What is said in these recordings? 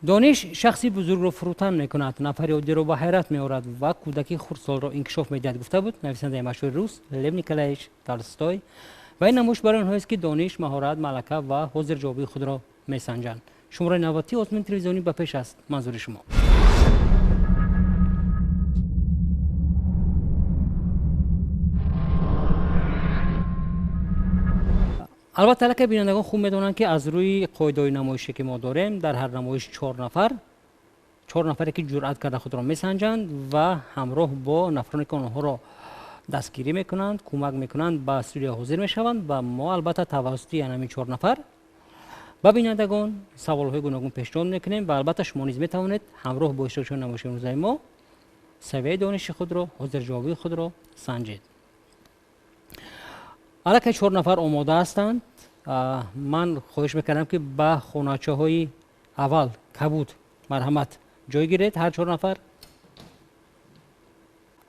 دانش شخصی بزرگ رو فروتن میکند، نفر عادی رو به حیرت میآورد و کودکی خردسال را انکشاف میدهد. گفته بود نویسنده مشهور روس لو نیکولایویچ تولستوی. و این نمایش برای آنهایی است که دانش، مهارت، ملکه و حضور جوابی خود را میسنجند. شماره 90 آزمون تلویزیونی به پیش است. منظور شما. البته الان که بینندگان خوب میدونن که از روی قاعده نمایشی که ما داریم در هر نمایش 4 نفری که جرأت کرده خود را میسنجند و همراه با نفرانی که آنها را دستگیری میکنند، کمک میکنند، به استودیو حاضر میشوند و ما البته توسط همین 4 نفر به بینندگان سوالهای گوناگون پیشنهاد میکنیم و البته شما نیز میتوانید همراه با اشتراک نمایش امروزی ما سویه دانش خود را، حضور جوابی خود را سنجید. حالا که 4 نفر آماده هستند، من خواهش میکنم که به خانچه های اول کبود مرحمت جای گیرید هر 4 نفر.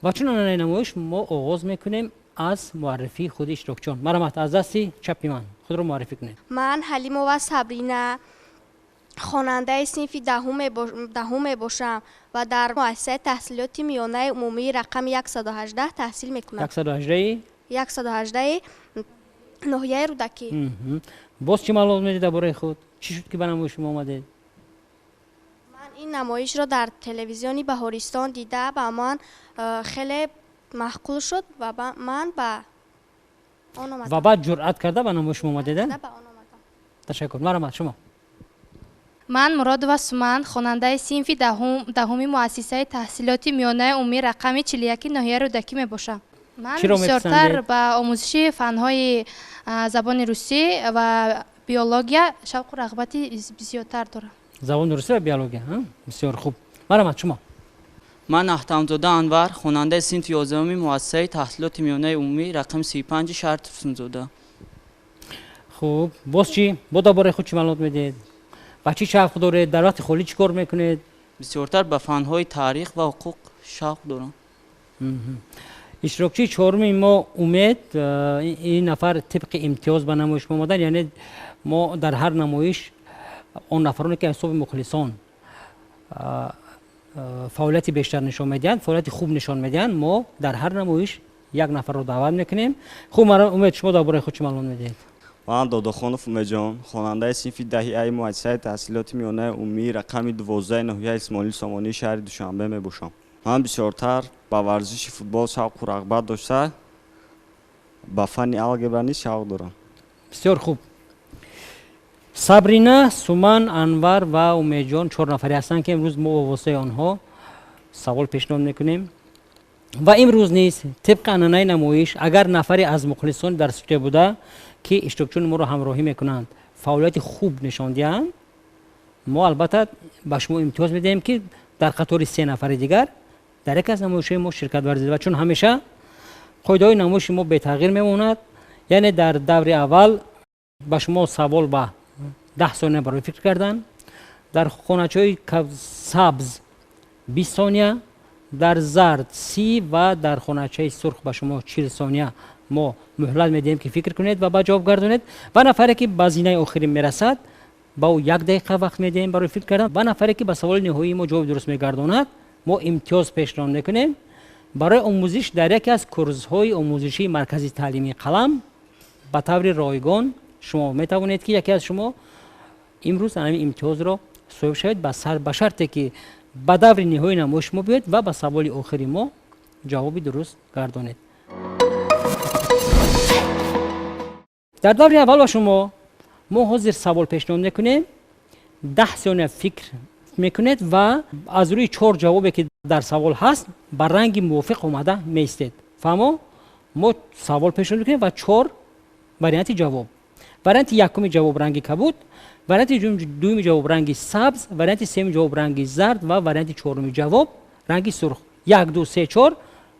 و چون آنها نمایش ما آغاز میکنیم از معرفی خود اشتراکچیان. مرحمت از دستی چپی من خود رو معرفی کنید. من حلیمووا صبرینا خواننده صنف دهم باشم و در مؤسسه تحصیلات میانه عمومی رقم 118 تحصیل میکنم. 118 ناحیه رودکی. باز چی معلومات میدید درباره خود؟ چی شد که به نمایش ما آمدید؟ من این نمایش را در تلویزیونی بهارستان دیده و من خیلی مشغول شد و من به آن آمدم. و بعد جرأت کرده به نمایش ما آمدید؟ به آن آمدم. تشکر. مرحمت شما. من مرادова سومن خواننده صنف دهمی مؤسسه تحصیلات میانه عمومی رقم 41 ناحیه رودکی میباشم. من بسیارتر به آموزش فنهای زبان روسی و بیولوژیا شوق و رغبتی بسیارتر دارم. زبان روسی و بیولوژیا، بسیار خوب. مرحمت شما. من احتمزاده انور خواننده صنف 11 مؤسسه تحصیلات میانه عمومی رقم 35 شهر تفسونزاده. خوب. باز چی؟ با درباره خود چی معلومات میدید؟ و چی شوق دارید؟ در وقت خالی چی کار میکنید؟ بسیارتر به فنهای تاریخ و حقوق شوق دارم. اشتراکچی 4 ما امید این نفر طبق امتیاز به نمایش آمدن، یعنی ما در هر نمایش اون نفرانی که حساب مخلصان فعالیت بیشتر نشان میدن، فعالیت خوب نشان میدن، ما در هر نمایش یک نفر رو دعوت میکنیم. خوب، امید شما درباره خود چه معلومات میدید؟ من داداخانوف امید خواننده صنف 10 مؤسسه تحصیلات میانه عمومی رقم 12 ناحیه اسماعیل سامانی شهر دوشنبه میباشم. من بسیارتر با ورزش فوتبال شوق و رغبت داشته با فن الگبرا نیز شوق دارم. بسیار خوب. صبرینا، سومن، انور و امید جان 4 نفری هستند که امروز ما با واسطه آنها سوال پیشنهاد میکنیم. و امروز نیز طبق عنعنه نمایش اگر نفری از مخلصان در استودیو بوده که اشتراکچیان ما رو همراهی میکنند فعالیت خوب نشان دهند، ما البته به شما امتیاز میدهیم که در قطار 3 نفر دیگر در یک از نمایش‌های ما شرکت ورزید. و چون همیشه قاعده‌های نمایش ما به تغییر میماند، یعنی در دور اول به شما سوال با 10 ثانیه برای فکر کردن، در خانچه‌های سبز 20 ثانیه، در زرد 30 و در خانچه سرخ به شما 40 ثانیه ما مهلت میدیم که فکر کنید و با جواب گردونید. و نفری که به زینه آخری میرسد با او 1 دقیقه وقت میدیم برای فکر کردن. و نفری که به سوال نهایی ما جواب درست میگرداند ما امتیاز پیشنهاد میکنیم برای آموزش در یکی از کورس‌های آموزشی مرکز تعلیمی قلم. به طور رایگان شما میتوانید که یکی از شما امروز همین امتیاز را صاحب شوید به شرطی که به دور نهایی نمایش ما بیاید و به سوال آخری ما جوابی درست گردانید. در دور اول با شما ما حاضر سوال پیشنهاد میکنیم، 10 ثانیه فکر میکنید و از روی 4 جوابی که در سوال هست بر رنگ موافق اومده میستید. فهمو؟ ما سوال پیشنهاد میکنیم و 4 وریانت جواب. وریانت یکم جواب رنگی کبود، وریانت دوم جواب رنگی سبز، وریانت سوم جواب رنگی زرد و وریانت چهارم جواب رنگی سرخ. 1 2 3 4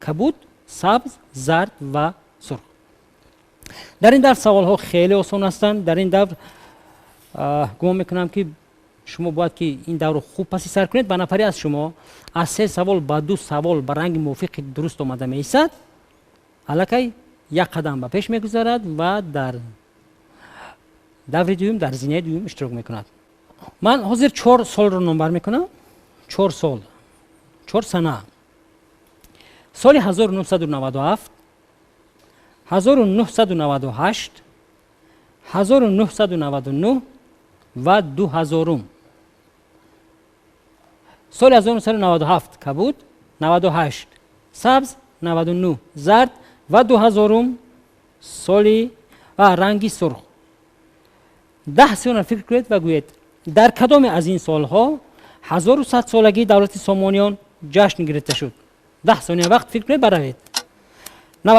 کبود، سبز، زرد و سرخ. در این دور سوال ها خیلی آسان هستند. در این دور گمان میکنم که شما باید که این دور رو خوب پسی سر کنید. به نفری از شما از 3 سوال با 2 سوال به رنگ موافق درست آمده میایستد، الکی 1 قدم به پیش میگذارد و در دور دوم در زینه دوم اشتراک میکند. من حاضر 4 سال رو نمبر میکنم. 4 سال، 4 سنه. سال 1997، 1998، 1999 و 2000. سال 1997 که بود، 98 سبز، 99 زرد و 2000 سالی و رنگی سرخ. 10 ثانیه فکر کنید و گویید در کدام از این سالها 1100 سالگی دولت سامانیان جشن گرفته شد؟ 10 ثانیه وقت فکر کنید بروید. 97،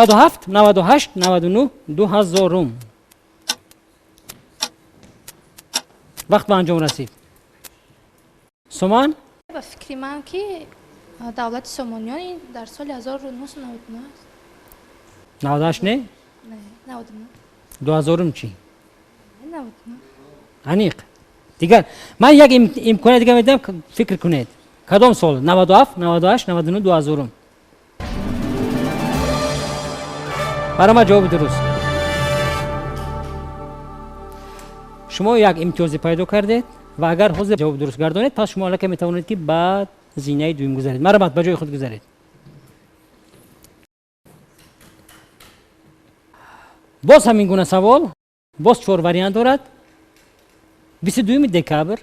98، 99، 2000. وقت به انجام رسید. سومان؟ با فکر من که دولت سامانیان این در سال 1999 است. 98 نه؟ نه 99. 2000 چی؟ 99. انیق. دیگر من یک امکانات دیگه میدم که فکر کنید. کدام سال؟ 97، 98، 99، 2000. برای ما جواب درست. شما یک امتیازی پیدا کردید و اگر حاضر جواب درست گردانید پس شما الان میتوانید که بعد زینه دوم گذارید. مرحمت، به جای خود گذارید. باز همین گونه سوال، باز 4 وریانت دارد. 22 دکبر،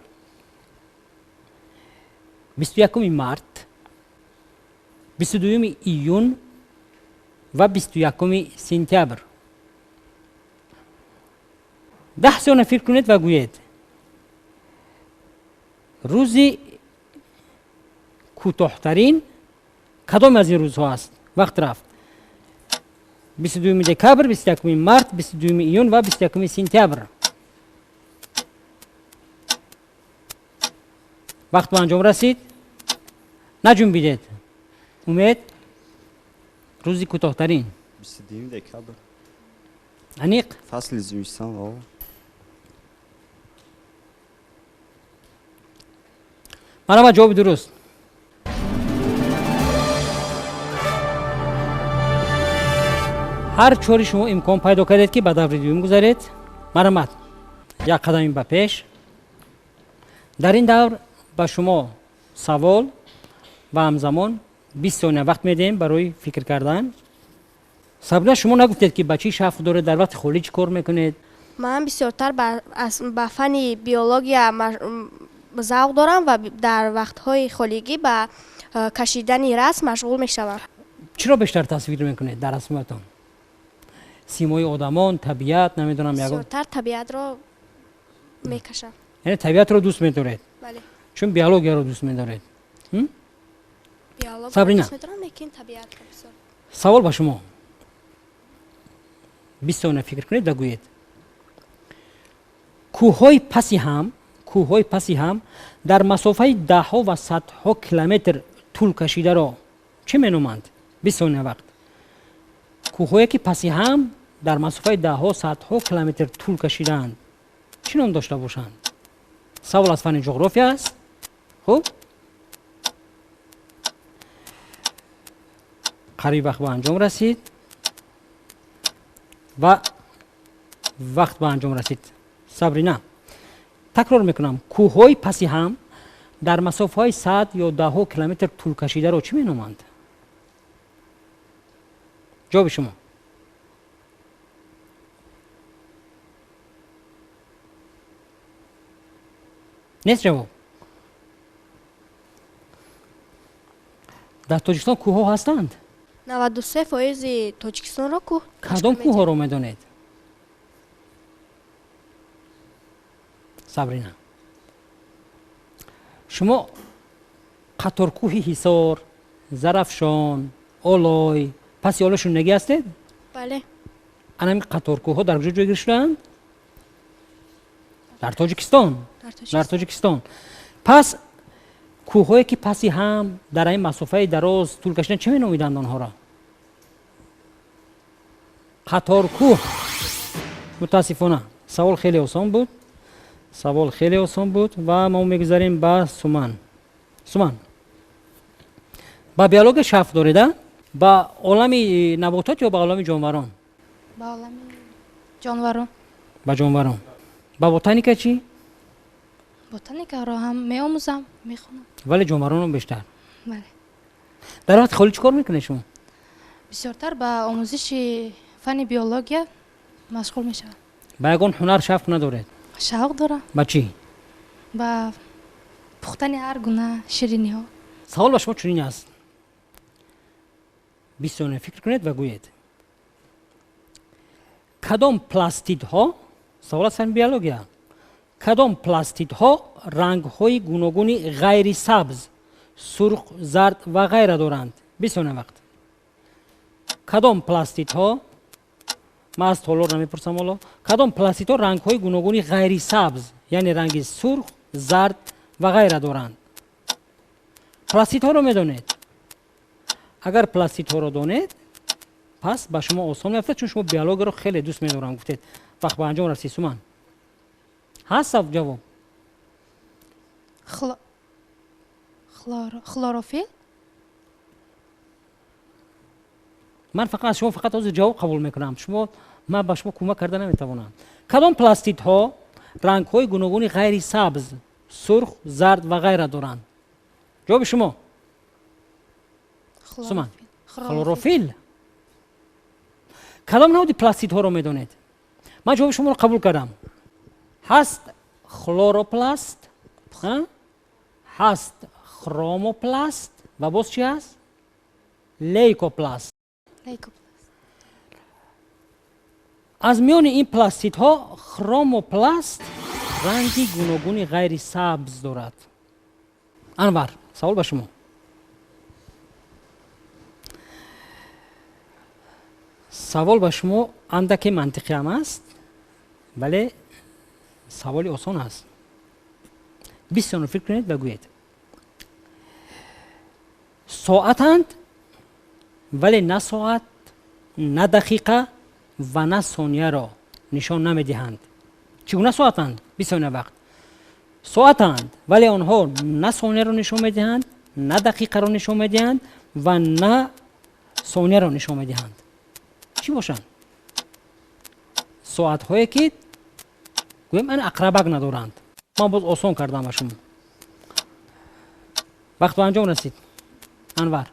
21 مارت، 22 ایون و 21 سپتامبر. 10 ثانیه فکر کنید و گویید روزی کوتاه‌ترین کدام از این روزها است؟ وقت رفت. 22 دکبر، 21 مارت، 22 ایون و 21 سپتامبر. وقت به انجام رسید. نجنبیدید. امید روزی کوتاه‌ترین 22 دکبر. انیق فصل زمستان آقا. مرحبا، جواب درست. هر 4 شما امکان پیدا کردید که به دور دوم گذارید. مرحمت، یک قدم به پیش. در این دور به شما سوال و همزمان 20 ثانیه وقت میدیم برای فکر کردن. صبرا، شما نگفتید که بچه شفت داره در وقت خالی چی کار میکنید؟ من بسیارتر به فن بیولوژیا ذوق دارم و در وقت‌های خالیگی به کشیدن رسم مشغول میشوم. چرا بیشتر تصویر میکنید در رسمتون؟ سیمای آدمان، طبیعت، نمیدونم یگو. بسیارتر طبیعت رو میکشم. یعنی طبیعت رو دوست می‌دارید؟ بله. چون بیولوژیا رو دوست می‌دارید. بیولوژیا صبرینا. دوست می‌دارم لیکن طبیعت رو بسیار. سوال با شما. 20 ثانیه فکر کنید و گویید. کوه‌های پسی هم در مسافه 10 و 100 کیلومتر طول کشیده را چه می‌نامند؟ 20 ثانیه وقت. کوه‌هایی که پسی هم در مسافه 10 و 100 کیلومتر طول کشیدند چه نام داشته باشند؟ سوال از فن جغرافیا است. خب قریب وقت به انجام رسید و وقت به انجام رسید. صبرینا، تکرار میکنم، کوه‌های پسی هم در مسافه 100 یا 10 کیلومتر طول کشیده را چی مینامند؟ جواب شما. نیست جواب. در تاجیکستان کوه ها هستند. 93% تاجیکستان را کوه. کدام کوه ها رو میدانید؟ صبرینا، شما قطارکوه حصار، زرافشان، آلای، پس یالشون نگی هستید؟ بله. همین قطارکوه ها در کجا جایگیر شدند؟ در تاجیکستان. در تاجیکستان. پس کوه‌هایی که پسی هم در این مسافه دراز طول کشیدن چه می‌نامیدند آنها را؟ قطارکوه. متاسفانه سوال خیلی آسان بود. سوال خیلی آسان بود و ما میگذاریم به سومن. سومن، با بیولوژی شف داریده؟ با عالم نباتات یا با عالم جانوران؟ با عالم جانوران. با جانوران. با بوتانیکا چی؟ ботаникаро ҳам меомӯзам, мехонам. ولی جمران رو بیشتر. бале. در وقت خالی چیکار میکنه شما؟ бисёртар ба омӯзиши фанни биология машғул мешавам. با یگان هنر شوق ندارید. шавқ дорам با چی؟ ба пухтани ҳар гуна шириниҳо. سوال با شما چنین است. 20 ثانیه فکر کنید و گویید. کدام پلاستیدها سوال از فن بیولوژی کدام پلاستیدها رنگ‌های گوناگونی غیر سبز، سرخ، زرد و غیره دارند؟ 20 ثانیه وقت. کدام پلاستیدها ما از طالور نمیپرسم حالا کدام پلاستیدها رنگ‌های گوناگونی غیر سبز یعنی رنگ سرخ، زرد و غیره دارند؟ پلاستیدها رو میدونید. اگر پلاستیدها رو دونید پس با شما آسان میفته چون شما بیولوژی رو خیلی دوست می‌دارم گفتید. وقت به انجام رسید سومن. هست جواب. خلوروفیل؟ من فقط از شما فقط از جواب قبول میکنم. شما من با شما کمک کرده نمیتوانم. کدام پلاستیدها رنگ‌های گوناگونی غیر سبز، سرخ، زرد و غیره دارند؟ جواب شما. سومن. خلوروفیل. کدام نوع پلاستیدها رو میدونید؟ من جواب شما رو قبول کردم. هست خلوروپلاست، هست خروموپلاست و باز چی هست؟ لیکوپلاست. از میان این پلاستیدها خروموپلاست رنگی گوناگونی غیر سبز دارد. انور سوال با شما. سوال با شما اندک منطقی هم است ولی سوالی آسان است. 20 ثانیه فکر کنید و گویید. ساعتند ولی نه ساعت، نه دقیقه و نه ثانیه را نشان نمیدهند. چگونه ساعتند؟ 20 ثانیه وقت. ساعتند ولی آنها نه ثانیه را نشان میدهند، نه دقیقه را نشان میدهند و نه ثانیه را نشان میدهند. چی باشند؟ ساعت هایی که گویم این اقربک ندارند. من باز آسان کردم با شما. وقت و انجام رسید. انور.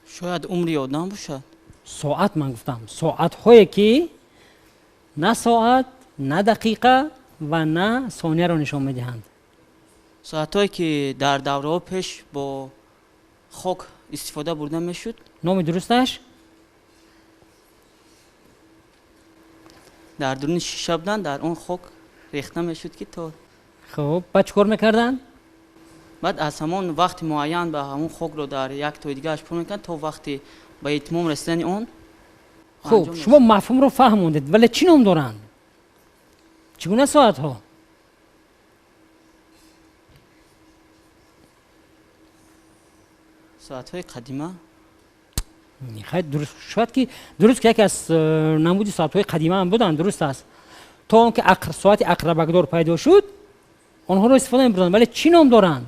شاید عمری آدم باشد. ساعت من گفتم. ساعت هایی که نه ساعت، نه دقیقه و نه ثانیه را نشان میدهند. ساعت هایی که در دوره ها پیش با خاک استفاده برده میشد. نام درستش؟ در درون شیشه بودن در اون خاک ریخته میشد که تا خب بعد چیکار میکردن؟ بعد از همان وقت معین به همون خاک رو در یک تا دیگه اش پر میکنن تا وقتی به اتمام رسیدن اون. خب شما مفهوم رو فهموندید ولی چی نام دارن؟ چگونه ساعت ها؟ ساعت های قدیمه. خیلی درست شاید که درست که یکی از نمودی ساعت های قدیمه هم بودن درست است. تا اون که ساعت اقربکدار پیدا شد آنها رو استفاده می‌بردن ولی چی نام دارن؟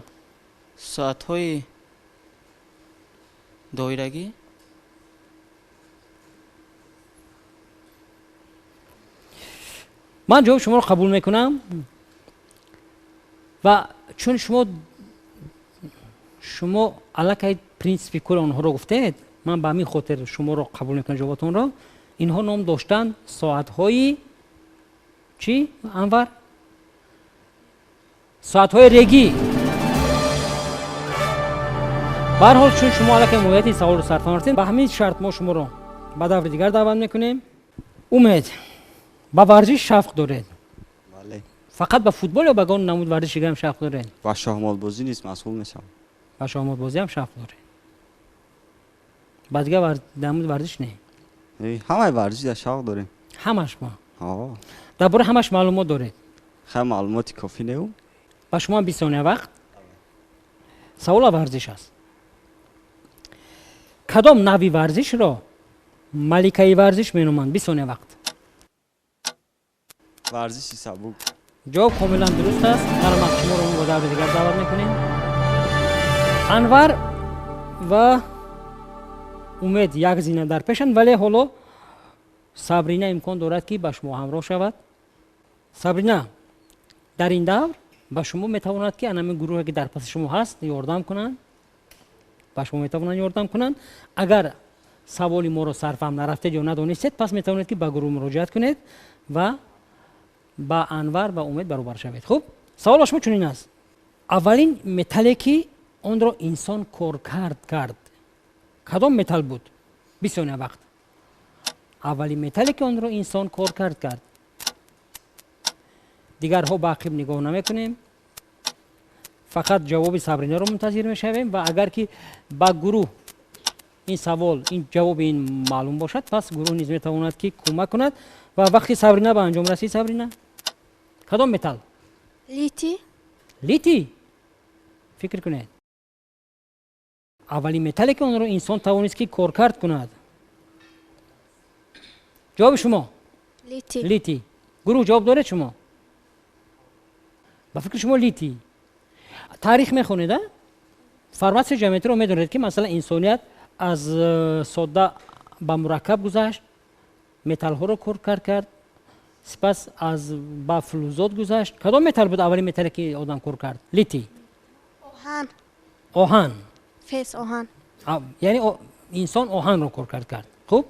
ساعت های دایرگی. من جواب شما رو قبول میکنم و چون شما علاقه پرینسیپی کل آنها رو گفتید من به همین خاطر شما رو قبول میکنم جوابتون رو. اینها نام داشتن ساعت های چی؟ انور؟ ساعت های ریگی. به هر حال چون شما علاقه موقعیت این سوال رو سرطان رسید به همین شرط ما شما رو به دور دیگر دعوت میکنیم. امید با ورزش شوق دارید؟ بله. فقط به فوتبال یا به گون نمود ورزشی هم شوق دارید؟ با شاهمال بازی نیست مسئول میشم. با شاهمال بازی هم شوق دارید؟ بعد دیگه نمود ورزش نه؟ همه ورزشی در شوق داریم. همش ما. آه. درباره همش معلومات دارید؟ خیلی معلوماتی کافی نه. با شما 20 ثانیه وقت. سوال ورزش است. کدام نوع ورزش را ملکه ورزش مینامند؟ 20 ثانیه وقت. ورزشی سبک. جواب کاملا درست است. ما شما رو با دور دیگر دعوت میکنیم. انور و امید یک زینه در پیشند ولی حالا صبرینا امکان دارد که با شما همراه شود. صبرینا در این دور ба шумо метавонад ки анами гурӯҳе ки дар паси шумо ҳаст ёрдам кунанд, ба шумо метавонанд ёрдам кунанд. Агар саволи моро сарфаҳм нарафтед ё надонистед, пас метавонед ки ба гурӯҳ муроҷиат кунед ва ба Анвар ва Умед баробар шавед. Хуб, савол ба шумо чунин аст: аввалин металле ки онро инсон коркард кард кадом металл буд? 20 сония вақт. аввалин металле ки онро инсон коркард кард. дигарҳо ба ақиб нигоҳ намекунем, фақат ҷавоби Сабринаро мунтазир мешавем ва агар ки ба гурӯҳ ин савол, ин ҷавоби ин маълум бошад, пас гурӯҳ низ метавонад ки кӯмак кунад ва вақти Сабрина ба анҷом расид. Сабрина, кадом металл? Литий. Литий. фикр кунед. аввалин металле ки онро инсон тавонист ки коркард кунад. ҷавоби шумо? Литий. литий. гурӯҳ ҷавоб доред шумо? ба фикри шумо литий. таърих мехонед, а? форматсияи ҷамъиятиро медонед ки масалан инсоният аз содда ба мураккаб гузашт, металлҳоро коркард кард, сипас аз ба флузот гузашт. кадом металл буд аввалин металле ки одам кор кард? Литий. Оҳан. оҳан. Фес оҳан. яъне инсон оҳанро кор кард. хуб,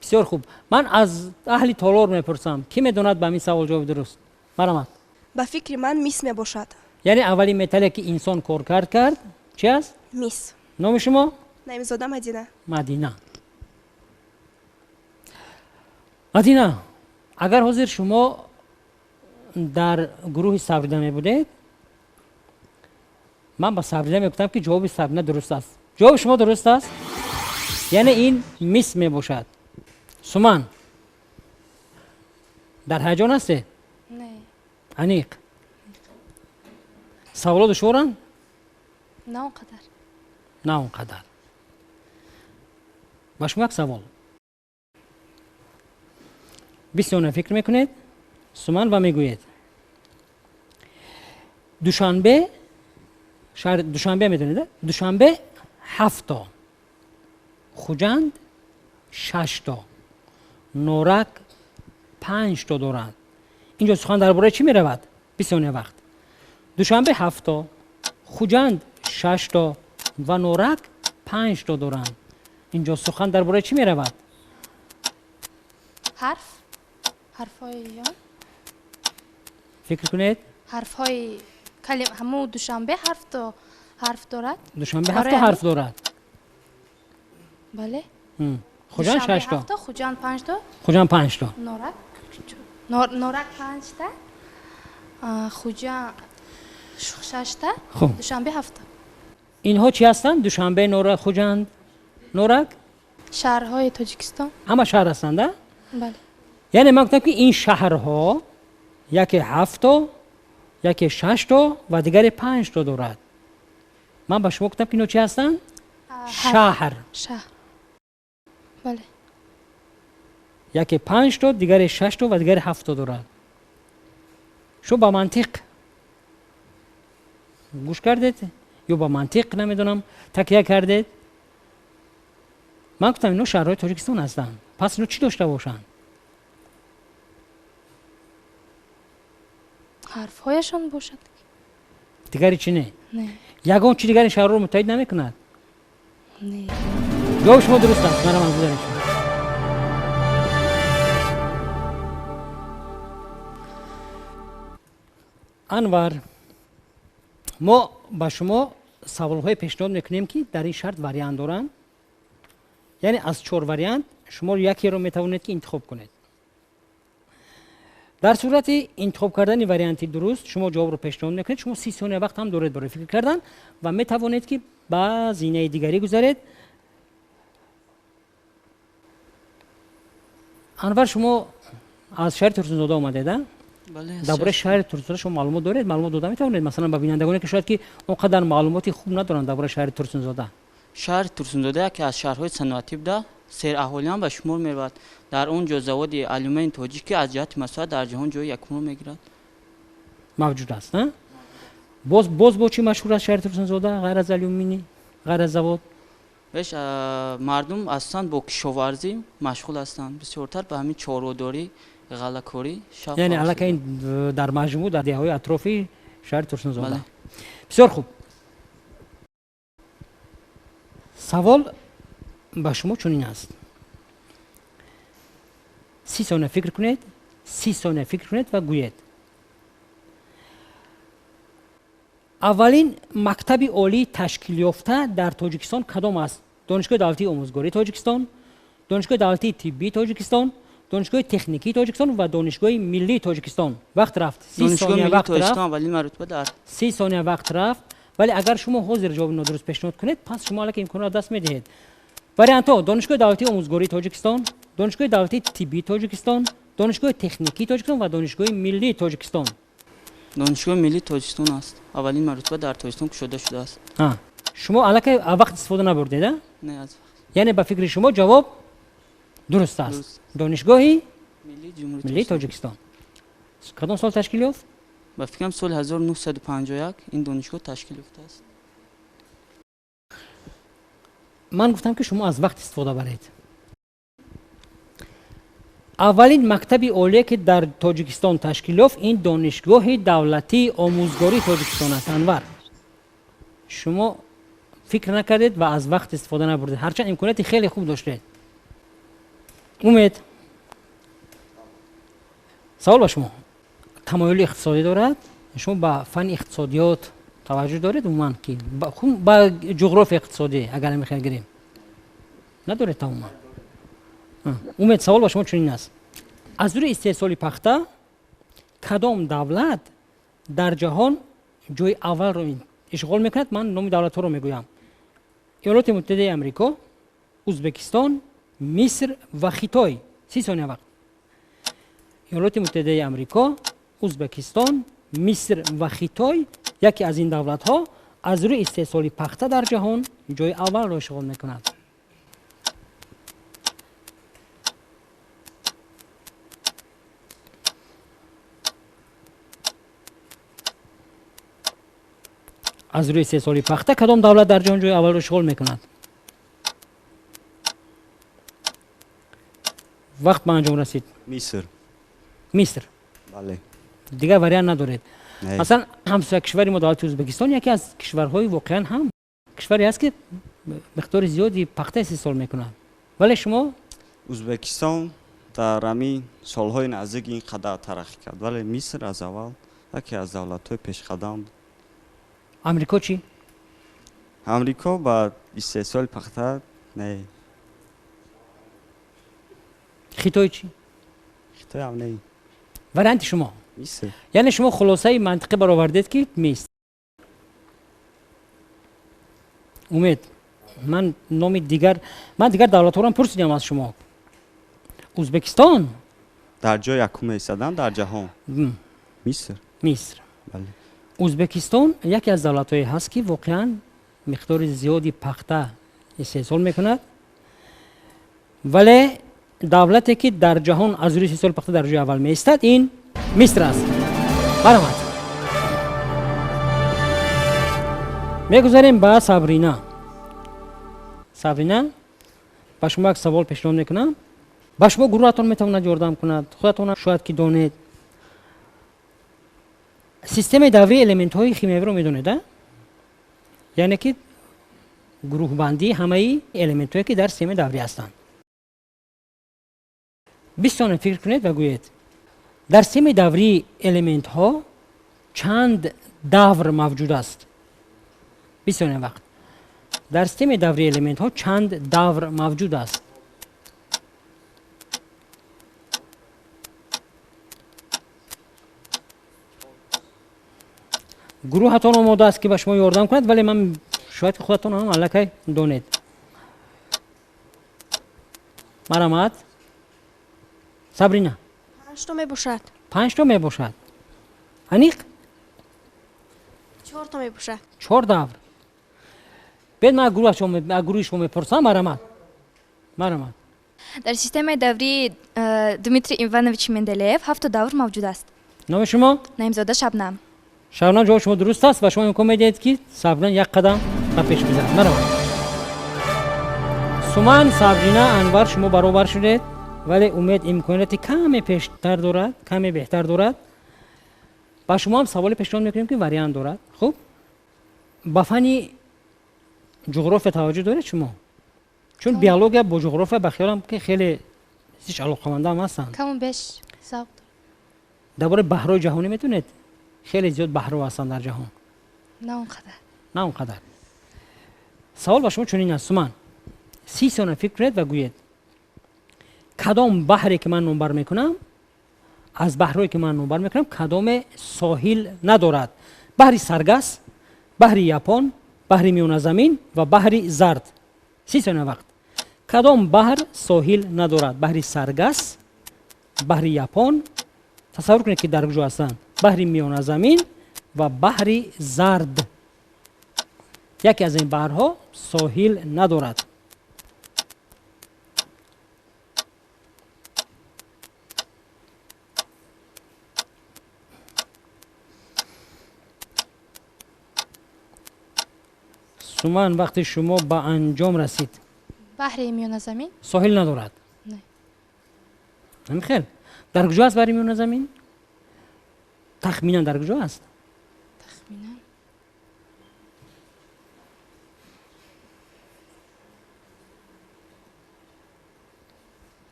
бисёр хуб. ман аз аҳли толор мепурсам, ки медонад ба ин савол ҷавоби дуруст? марамат. ба фикри ман мис мебошад. яъне аввалин металле ки инсон кор кард чи аст? Мис. номи шумо? Наимзода Мадина. Мадина. Мадина, агар ҳозир шумо дар гурӯҳи Сабрина мебудед, ман ба Сабрина мегуфтам ки ҷавоби Сабрина дуруст аст. ҷавоби шумо дуруст аст? яъне ин мис мебошад. Суман, дар ҳаяҷон ҳастед? Не. аниқ. саволо душворанд? Не он қадар. не он қадар. ба шумо як савол. 20 сония фикр мекунед, Суман ва мегӯед. душанбе, шаҳри душанбе медонед? душанбе 7 то, хуҷанд 6 то, норак 5 то доранд. инҷо сухан дар бораи чӣ меравад? 20 сония вақт. душанбе 7 то, хуҷанд 6 то ва норак 5 то доранд. инҷо сухан дар бораи чӣ меравад? ҳарфҳои ён. фикр кунед. ҳарфҳои калим ҳамун душанбе ҳарф дорад. душанбе 7 то ҳарф дорад. бале. хуҷанд 6 то. хуҷанд 5 то. хуҷанд 5 то. норак 5 та. хуҷанд 6 та. хуб. душанбе 7 та. инҳо чӣ ҳастанд? душанбе, норак, хуҷанд, норак шаҳрҳои Тоҷикистон. ҳама шаҳр ҳастанд, а? бале. яъне ман гуфтам ки ин шаҳрҳо яке 7 то, яке 6 то ва дигаре 5 то дорад. ман ба шумо гуфтам ки инҳо чӣ ҳастанд? шаҳр. шаҳр. бале. яке 5 то, дигаре 6 то ва дигаре 7 то дорад. шумо ба мантиқ гӯш кардед ё ба мантиқ намедонам такя кардед? ман гуфтам инҳо шаҳрҳои Тоҷикистон ҳастанд. пас инҳо чӣ дошта бошанд? ҳарфҳояшон бошад. дигаре чӣ не? не. ягон чӣ дигари шаҳрҳоро муттаҳид намекунад? не. ҷавоби шумо дуруст аст. марамат, гузаред шумо. анвар, мо ба шумо саволҳое пешниҳод мекунем ки дар ин шарт вариант доранд. яъне аз 4 вариант шумо якеро метавонед ки интихоб кунед. дар сурати интихоб кардани варианти дуруст шумо ҷавобро пешниҳод мекунед. шумо 30 сония вақт ҳам доред барои фикр кардан ва метавонед ки ба зинаи дигарӣ гузаред. анвар, шумо аз шаҳри Турсунзода омадед, а? бале. дар бораи шаҳри Турсунзода шумо маълумот доред? маълумот дода метавонед масалан ба бинандагоне ки шояд ки он қадар маълумоти хуб надоранд дар бораи шаҳри Турсунзода? шаҳри Турсунзода яке аз шаҳрҳои саноатӣ буда сераҳолиан ба шумор меравад. дар он ҷо заводи алюмини тоҷик ки аз ҷиҳати масоат дар ҷаҳон ҷои якумро мегирад. мавҷуд аст, а? боз бо чӣ машҳур аст шаҳри Турсунзода ғайр аз алюмини, ғайр аз завод? беш мардум асосан бо кишоварзӣ машғул ҳастанд. бисёртар ба ҳамин чорводорӣ, ғаллакорӣ шавқ яъне ҳастанд. аллакай дар маҷмӯъ дар деҳаҳои атрофи شهر ترسنزاده. بله. بسیار خوب. سوال با شما چنین است. 30 ثانیه فکر کنید. 30 ثانیه فکر کنید و گویید. اولین مکتب عالی تشکیل یافته در تاجیکستان کدام است؟ دانشگاه دولتی آموزگاری تاجیکستان، دانشگاه دولتی طبی تاجیکستان، دانشگاه تکنیکی تاجیکستان و دانشگاه ملی تاجیکستان. وقت رفت. 30 ثانیه وقت رفت. اولین مرتبه در 30 ثانیه وقت رفت. ولی اگر شما حاضر جواب نادرست پیشنهاد کنید پس شما الان امکان را دست میدهید. وریانت ها: دانشگاه دولتی آموزگاری تاجیکستان، دانشگاه دولتی طبی تاجیکستان، دانشگاه تکنیکی تاجیکستان و دانشگاه ملی تاجیکستان. دانشگاه ملی تاجیکستان است. اولین مرتبه در تاجیکستان گشوده شده است. شما الان وقت استفاده نبردید؟ نه از یعنی به فکر شما جواب درست است. درست. دانشگاه ملی جمهوری ملی تاجیکستان. تاجیکستان. کدام سال تشکیل یافت؟ با فکرم سال 1951 این دانشگاه تشکیل یافته است. من گفتم که شما از وقت استفاده برید. اولین مکتب عالی که در تاجیکستان تشکیل یافت این دانشگاه دولتی آموزگاری تاجیکستان است. انور شما فکر نکردید و از وقت استفاده نبردید، هرچند امکاناتی خیلی خوب داشتید. امید سوال با شما. تمایل اقتصادی دارد؟ شما با فن اقتصادیات توجه دارید؟ عموما که با جغرافی اقتصادی اگر میخوایم گیریم ندارید تماما. امید سوال با شما چنین است. از روی استحصال پخته کدام دولت در جهان جای اول رو اشغال میکند؟ من نام دولت ها رو میگویم. ایالات متحده آمریکا، ازبکستان، مصر و خیتای. 30 ثانیه وقت. ایالات متحده آمریکا، ازبکستان، مصر و خیتای یکی از این دولت ها از روی استحصال پخته در جهان جای اول را اشغال میکند. از روی استحصال پخته کدام دولت در جهان جای اول را اشغال میکند؟ وقت به انجام رسید. مصر. مصر. بله. دیگه وریان ندارید. نه. مثلا همسایه کشوری ما دولت ازبکستان یکی از کشورهای واقعا هم کشوری است که مقدار زیادی پخته استحصال میکنه. ولی شما ازبکستان در همین سالهای نزدیک این قدر ترقی کرد، ولی مصر از اول یکی از دولت‌های پیشقدم. امریکا چی؟ امریکا با استحصال پخته نه. خیتای چی؟ خیتای هم نه. وریانت شما. مصر. یعنی شما خلاصه منطقی برآوردید که مصر. امید من نام دیگر دولت ها رو پرسیدم از شما. ازبکستان در جای یکم ایستادن در جهان. مصر. بله. ازبکستان یکی از دولت هایی هست که واقعا مقدار زیادی پخته استحصال میکند، ولی دولتی که در جهان از روی استحصال پخته در جای اول میایستد این مصر است. برآمد. میگذاریم با صابرینا. صابرینا با شما یک سوال پیشنهاد میکنم. با شما گروهتان میتواند یاردم کند. خودتان شاید که دانید. سیستم دوری الیمنت های شیمیایی رو میدونید؟ یعنی که گروه بندی همه الیمنت هایی که در سیستم دوری هستند. 20 ثانیه فکر کنید و گویید در سیستم دوری الیمنت ها چند دور موجود است؟ 20 ثانیه وقت. در سیستم دوری الیمنت ها چند دور موجود است؟ گروهتان آماده است که به شما یاردم کند، ولی من شاید که خودتان هم الکی دانید. مرحمت. صابرینا 5 تا میباشد. 5 تا میباشد. انیق 4 تا میباشد. 4 دور. بعد من گروه شما میپرسم. مرحمت. در سیستم دوری دمیتری ایوانویچ مندلیف 7 دور موجود است. نام شما؟ نعیمزاده شبنم. شبنم جواب شما درست است و شما امکان میدهید که صابرینا یک قدم به پیش بزنید. مرحبا. سومن، صابرینا، انور شما برابر شدید، ولی امید امکاناتی کمی پیشتر دارد، کمی بهتر دارد. با شما هم سوال پیشنهاد میکنیم که وریانت دارد. خب با فنی جغرافیا توجه دارید شما؟ چون بیولوژی با جغرافیا بخیالم که خیلی چیز علاقه‌مند هم هستن. کم بیش ذوق درباره بحرهای جهانی میتونید؟ خیلی زیاد بحرها هستن در جهان. نه اونقدر. سوال با شما چنین است. من 30 ثانیه فکر کنید و گویید کدام بحری که من نمبر میکنم از بحرهایی که من نمبر میکنم کدام ساحل ندارد؟ بحر سرگس، بحر یابان، بحر میان زمین و بحر زرد. 30 ثانیه وقت. کدام بحر ساحل ندارد؟ بحر سرگس، بحر یابان، تصور کنید که در کجا هستن، بحر میان زمین و بحر زرد. یکی از این بحرها ساحل ندارد. سومان وقتی شما با انجام رسید بحر میان زمین ساحل ندارد. نه. همین خیلی در کجا است بحر میان زمین؟ تخمینا در کجا است؟ تخمینا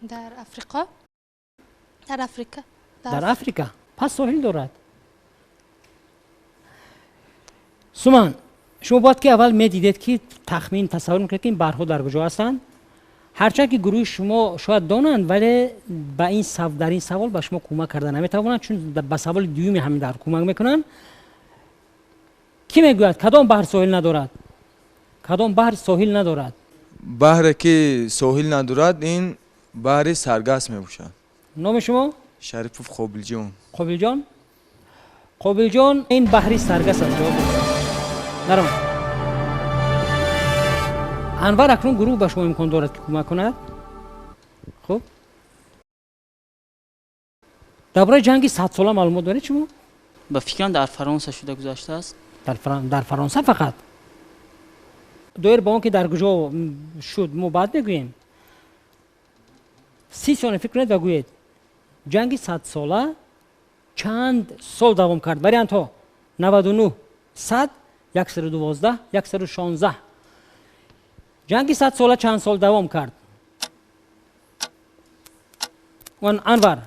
در افریقا. در افریقا. پس ساحل دارد. سومان شما باید که اول میدیدید که تخمین تصور میکنید که این بحرها در کجا هستند. هرچند که گروه شما شاید دانند ولی با این در این سوال با شما کمک کردن نمیتوانند، چون با سوال دومی همین در کمک میکنن. کی میگوید کدام بحر ساحل ندارد؟ کدام بحر ساحل ندارد؟ بحری که ساحل ندارد این بحر سرگس میباشد. نام شما؟ شریف قابل جان. قابل جان؟ قابل جان این بحر سرگس است. نرم. انور اکنون گروه به شما امکان دارد که کمک کند. خب درباره جنگ 100 ساله معلومات دارید شما؟ به فکرم در فرانسه شده گذشته است. در فرانسه فقط. دویر با اون که در کجا شد ما بعد بگوییم. 30 ثانیه فکر کنید و گویید جنگ 100 ساله چند سال دوام کرد؟ وریانت ها 99 100 112 116. جنگ 100 ساله چند سال دوام کرد؟ انور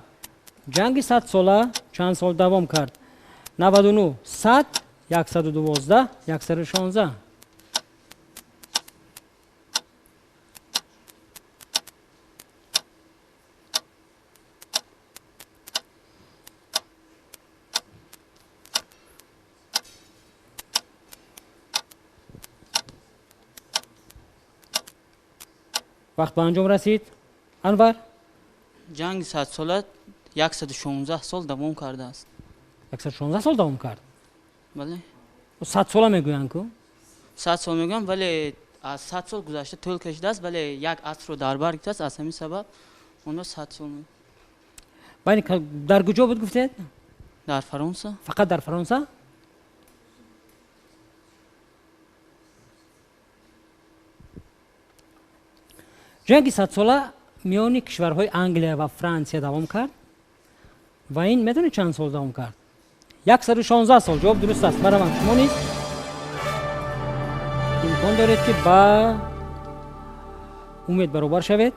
جنگ 100 ساله چند سال دوام کرد؟ 99 100 112 116. وقت به انجام رسید. انور جنگ 100 ساله 116 سال دوام کرده است. 116 سال دوام کرد. بله. 100 ساله میگویند که 100 سال میگم ولی از 100 سال گذشته طول کشیده است ولی یک عصر رو در بر گرفته است. از همین سبب اون 100 سال میگم. ببین در کجا بود گفتید؟ در فرانسه. فقط در فرانسه؟ جنگ 100 ساله میان کشورهای انگلیه و فرانسه دوام کرد و این میدونید چند سال دوام کرد؟ 116 سال. جواب درست است. برای من شما نیست. امکان دارید که با امید برابر شوید.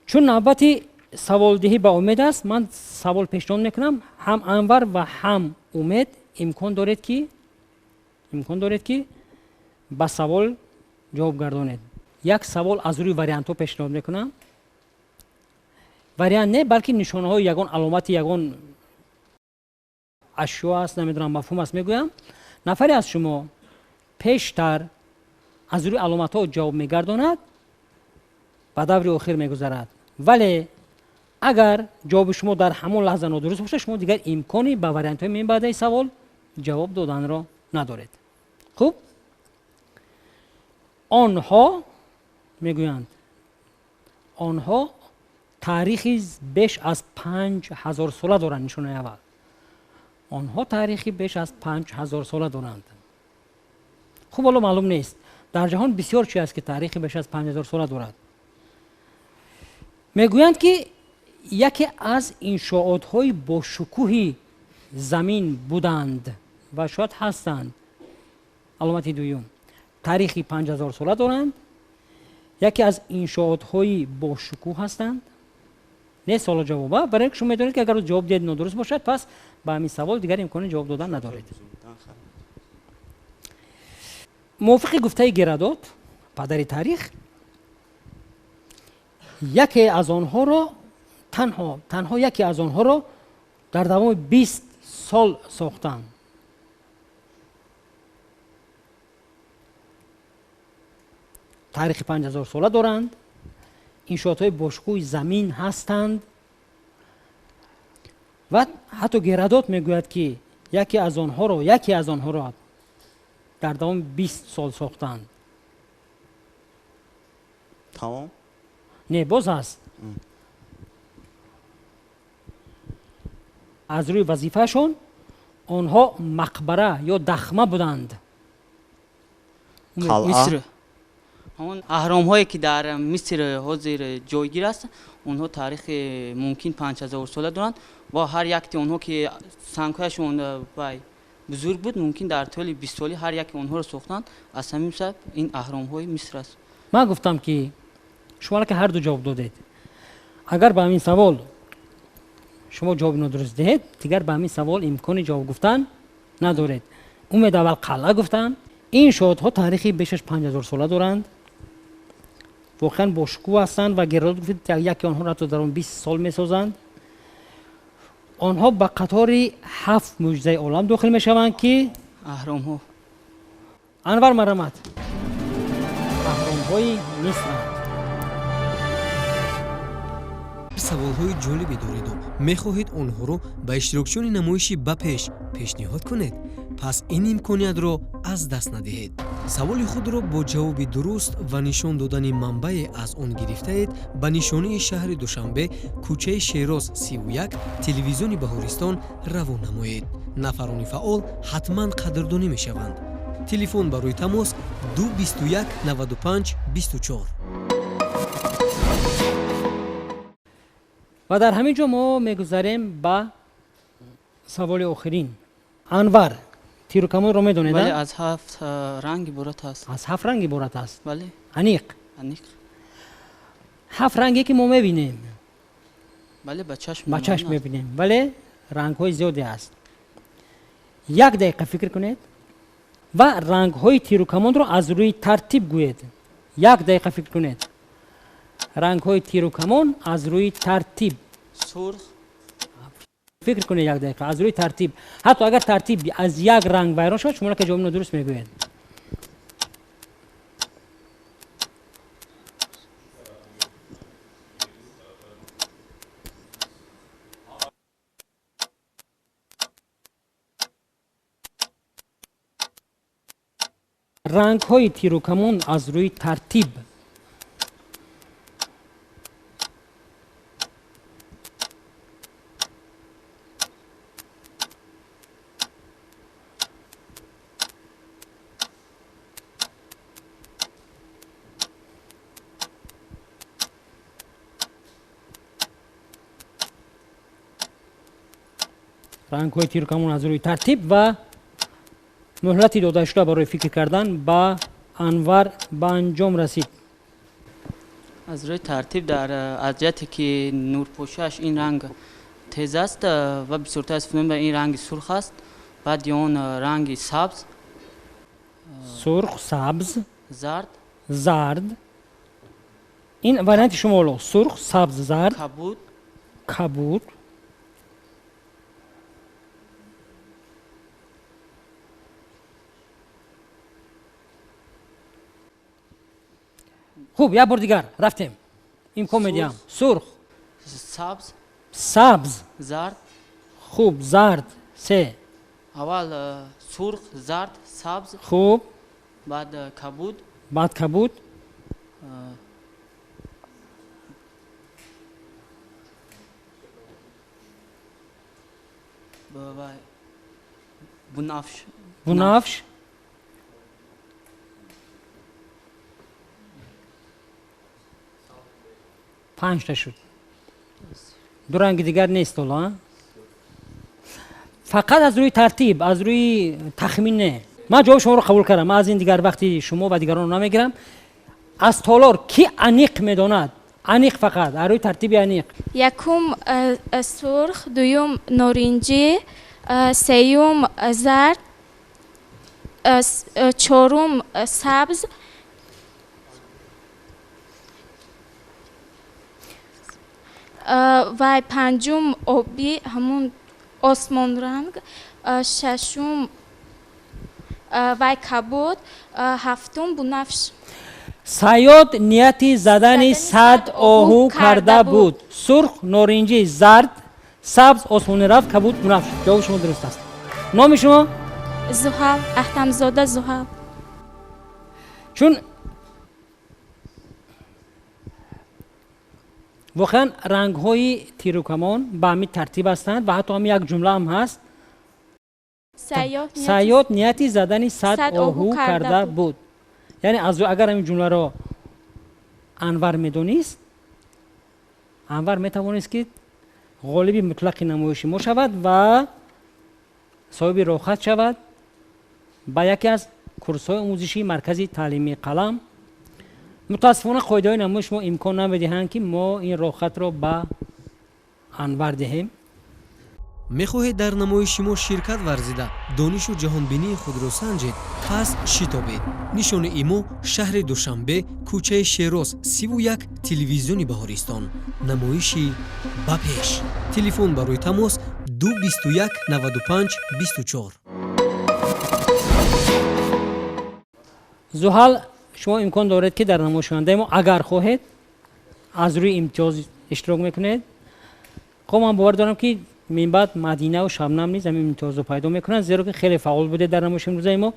چون نوبتی سوال دهی با امید است من سوال پیشنهاد میکنم هم انور و هم امید امکان دارید که با سوال جواب گردانید. یک سوال از روی وریانت ها پیشنهاد میکنم. وریانت نه بلکه نشانه های یگان علامت یگان اشیا است، نمیدونم مفهوم است. میگویم نفری از شما پیشتر از روی علامت ها جواب میگرداند و دور آخر میگذرد، ولی اگر جواب شما در همون لحظه نادرست باشه شما دیگر امکانی به وریانت های من بعد سوال جواب دادن را ندارید. خوب آنها میگویند آنها تاریخی بیش از 5000 ساله دارند. نشونه اول آنها تاریخی بیش از 5000 ساله دارند. خوب حالا معلوم نیست در جهان بسیار چیز است که تاریخی بیش از 5000 ساله دارد. میگویند که یکی از انشاءات های با شکوهی زمین بودند و شاید هستند. علامت دوم، تاریخی 5000 ساله دارند. یکی از انشاءات‌های با شکوه هستند. نه سوال جواب، برای اینکه شما میدونید که اگر جواب دید نادرست باشد پس به همین سوال دیگر امکان جواب دادن ندارید. موافق گفته گرادوت پدر تاریخ، یکی از آنها را تنها یکی از آنها را در دوام 20 سال ساختند. تاریخ 5000 ساله دارند. انشاءات‌های باشکوه زمین هستند و حتی گرادوت میگوید که یکی از آنها را در دوام 20 سال ساختند. تمام؟ نه باز هست. از روی وظیفهشون آنها مقبره یا دخمه بودند. مصر همون اهرام هایی که در مصر حاضر جایگیر است، اونها تاریخ ممکن 5000 ساله دارند و هر یک اونها که سنگ‌هایشون بزرگ بود ممکن در طول 20 سالی هر یک اونها رو ساختند. از همین سبب این اهرام های مصر است. من گفتم که شما که هر دو جواب دادید، اگر به همین سوال شما جواب نادرست دهید دیگر به همین سوال امکان جواب گفتن ندارید. امید اول قلعه گفتن. این انشاءات‌ها تاریخی بیش از 5000 ساله دارند. واقعا با شکوه هستند و گرادوت گفت یکی آنها را تا در 20 سال می‌سازند. آنها به قطار 7 معجزه عالم داخل می‌شوند که اهرام ها. انور مرحمت. اهرام های مصر. سوال‌های جالبی دارید و می‌خواهید آنها رو به اشتراکچیان نمایشی بپیش پیشنهاد کنید، پس این امکانیت را از دست ندهید. سوال خود را با جواب درست و نشان دادن منبع از آن گرفتید به نشانی شهر دوشنبه، کوچه شیراز 31، تلویزیون بهارستان روان نمایید. نفران فعال حتما قدردانی می‌شوند. تلفن برای تماس 221 95 24. و در همین جا ما میگذاریم به سوال آخرین. انور تیر و کمان رو میدونید؟ بله، از 7 رنگ عبارت است. از 7 رنگ عبارت است. بله. انیق 7 رنگی که ما میبینیم. بله، به چشم میبینیم، ولی رنگ های زیادی است. 1 دقیقه فکر کنید و رنگ های تیر و کمان رو از روی ترتیب گویید. 1 دقیقه فکر کنید. رنگ های تیر و کمان از روی ترتیب. سرخ. فکر کنید 1 دقیقه از روی ترتیب. حتی اگر ترتیب از 1 رنگ ویران شد شما که جواب نادرست میگویید. رنگ های تیر و کمان از روی ترتیب. رنگ های تیر و کمان از روی ترتیب و مهلتی داده شده برای فکر کردن با انور به انجام رسید. از روی ترتیب در از جهتی که نور پوشش این رنگ تیز است و به صورت استفاده به این رنگ سرخ است. بعد اون رنگ سبز، سرخ، سبز، زرد. این وارنت شمالو سرخ، سبز، زرد، کبود. خوب، یک بار دیگر رفتیم. امکان میدیم. سرخ، سبز، زرد. خوب، زرد. 3 اول سرخ، زرد، سبز. خوب. بعد کبود. بنفش. 5 تا شد. 2 رنگ دیگر نیست. فقط از روی ترتیب، از روی تخمین نه. من جواب شما رو قبول کردم. من از این دیگر وقتی شما و دیگران رو نمیگیرم. از تالار کی انیق میداند؟ انیق فقط از روی ترتیب انیق. یکم سرخ، دوم نارنجی، سوم زرد، چهارم سبز، و پنجم آبی همون آسمان رنگ، ششم و کبود، هفتم بنفش. صیاد نیتی زدن 100 آهو کرده بود. سرخ، نارنجی، زرد، سبز، آسمانی رفت، کبود، بنفش. جواب شما درست است. نام شما؟ زحل، احتمزاده زحل. چون واقعا رنگ های تیر و کمان به همین ترتیب هستند و حتی هم یک جمله هم هست. صیاد نیتی زدن 100 آهو کرده بود. یعنی از اگر همین جمله را انور میدونست، انور میتوانست که غالب مطلق نمایش ما شود و صاحب روخت شود با یکی از کورس‌های آموزشی مرکزی تعلیمی قلم. متاسفانه قاعده‌های نمایش ما امکان نمی‌دهند که ما این روخت را به انور دهیم. می‌خواهید در نمایش ما شرکت ورزیده دانش و جهانبینی خود را سنجید؟ پس شتابید. نشان ایمو شهر دوشنبه، کوچه شیراز 31 تلویزیون بهارستان. نمایشی به پیش. تلفن برای تماس 221 95 24. زحل، شما امکان دارید که در نمایشنده ما اگر خواهید از روی امتیاز اشتراک میکنید. خب من باور دارم که من بعد مدینه و شبنم نیز همین امتیاز رو پیدا میکنن، زیرا که خیلی فعال بوده در نمایش امروزه ما.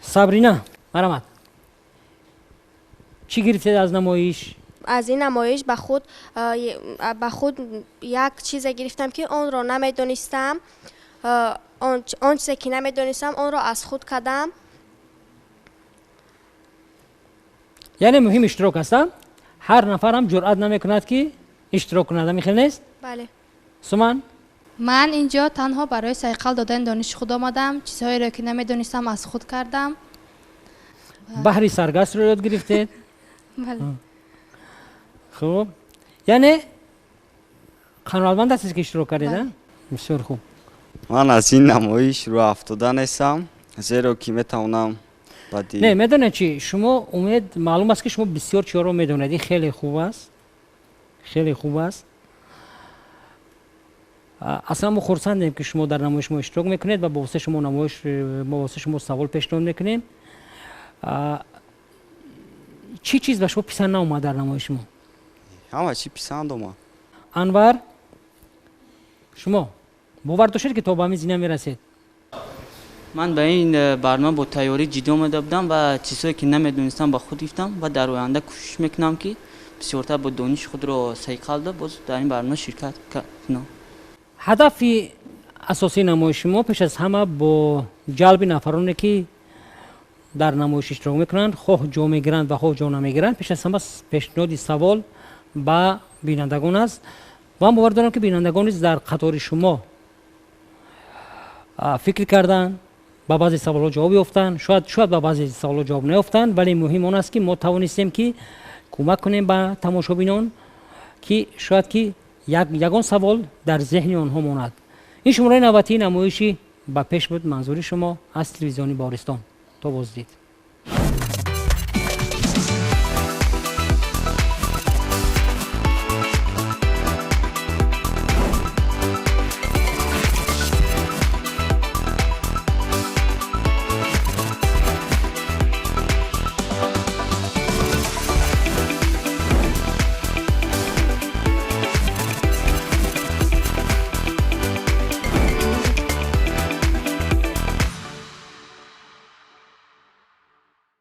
صبرینا، مرحمت. چی گرفتید از نمایش؟ از این نمایش به خود یک چیز گرفتم که آن را نمیدونستم. آن چیزی که نمیدونستم آن را از خود کردم. یعنی مهم اشتراک هستم. هر نفر هم جرأت نمیکند که اشتراک کند. میخواد نیست؟ بله. سومن؟ من اینجا تنها برای سایقل دادن دانش خود آمدم. چیزهایی را که نمیدونستم از خود کردم. بحری سرگست رو یاد گرفتید؟ بله. خب یعنی قانونمند هستید که اشتراک کردید؟ بسیار خوب. من از این نمایش رو افتاده نیستم، زیرا که میتونم نه میدونه چی، شما امید معلوم است که شما بسیار چیزا رو میدونید. خیلی خوب است، خیلی خوب است. اصلا ما خرسندیم که شما در نمایش ما اشتراک میکنید و با واسه شما نمایش ما واسه شما سوال پیشنهاد میکنیم. چی چیز به شما پسند ناومد در نمایش ما؟ همه چی پسند اومد. انور، شما باور داشتید که تا به همین زینه میرسید؟ من به این برنامه با تیاری جدی اومده بودم و چیزهایی که نمیدونستم با خود گفتم و در آینده کوشش میکنم که بسیارتر با دانش خود رو سیقل ده باز در این برنامه شرکت کنم. هدف اساسی نمایش ما پیش از همه با جلب نفرانی که در نمایش اشتراک میکنند، خواه جا میگیرند و خواه جا نمیگیرند، پیش از همه پیشنهاد سوال به بینندگان است و من باور دارم که بینندگان در قطار شما فکر کردن، با بعضی سوال‌ها جواب یافتن، شاید با بعضی سوال‌ها جواب نیافتن، ولی مهم آن است که ما توانستیم که کمک کنیم به تماشابینان که شاید که یگان سوال در ذهن آنها ماند. این شماره 90 نمایشی به پیش بود. منظور شما از تلویزیون بهارستان. تا بازدید.